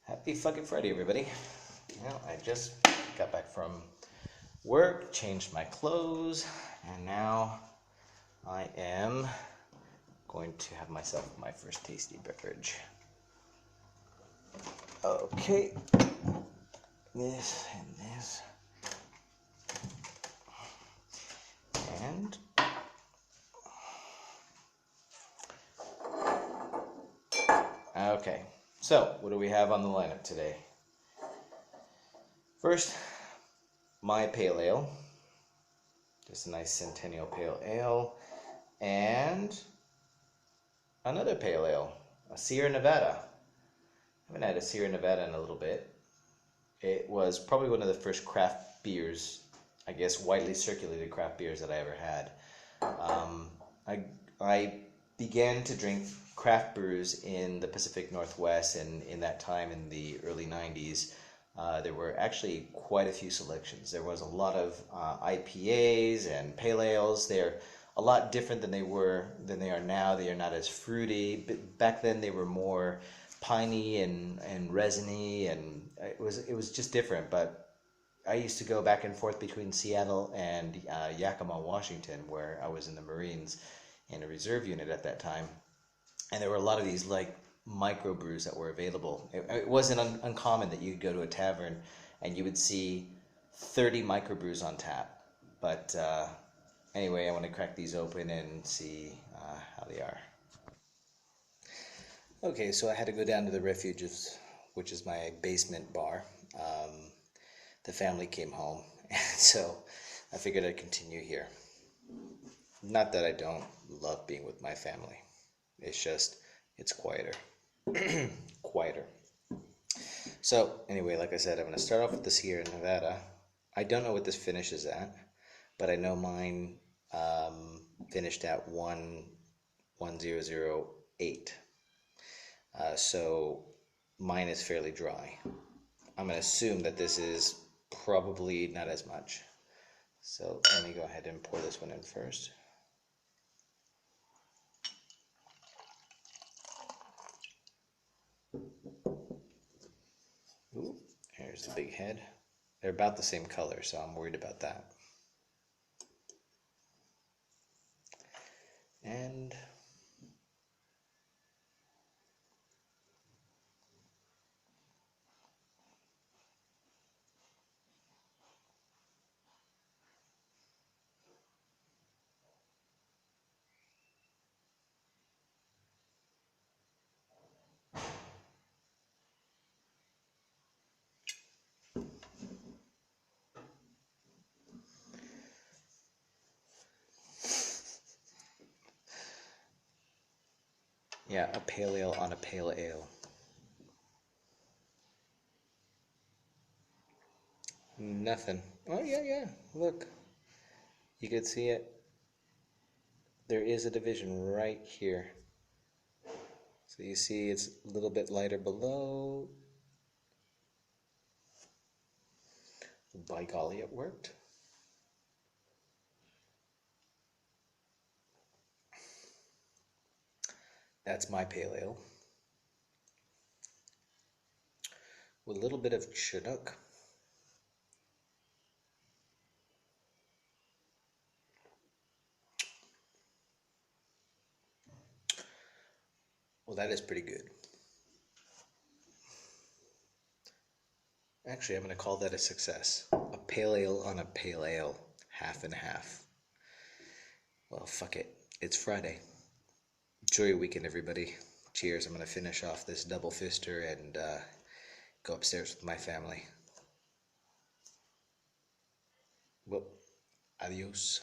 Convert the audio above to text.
Happy fucking Friday, everybody. Well, I just got back from work, changed my clothes, and now I am going to have myself my first tasty beverage. Okay, this and this, and okay, so what do we have on the lineup today? First, my pale ale, just a nice Centennial Pale Ale, and another pale ale, a Sierra Nevada. I haven't had a Sierra Nevada in a little bit. It was probably one of the first craft beers, I guess widely circulated craft beers that I ever had. I began to drink craft brews in the Pacific Northwest, and in that time in the early 90s, there were actually quite a few selections. There was a lot of IPAs and pale ales. They're a lot different than they are now. They are not as fruity, but back then they were more piney and resiny, and it was just different. But I used to go back and forth between Seattle and Yakima, Washington, where I was in the Marines in a reserve unit at that time, and there were a lot of these like microbrews that were available. It wasn't uncommon that you'd go to a tavern and you would see 30 microbrews on tap. But anyway, I want to crack these open and see how they are. Okay, so I had to go down to the Refuges, which is my basement bar. The family came home, and so I figured I'd continue here. Not that I don't love being with my family. It's just, it's quieter. Quieter. So, anyway, like I said, I'm going to start off with the Sierra Nevada. I don't know what this finishes at, but I know mine finished at 1008. So, mine is fairly dry. I'm going to assume that this is probably not as much. So, let me go ahead and pour this one in first. Ooh, here's the big head. They're about the same color, so I'm worried about that. And yeah, a pale ale on a pale ale. Nothing. Oh, yeah. Look. You can see it. There is a division right here. So you see it's a little bit lighter below. By golly, it worked. That's my pale ale. With a little bit of Chinook. Well, that is pretty good. Actually, I'm going to call that a success. A pale ale on a pale ale. Half and half. Well, fuck it. It's Friday. Enjoy your weekend, everybody. Cheers. I'm going to finish off this double fister and go upstairs with my family. Well, adios.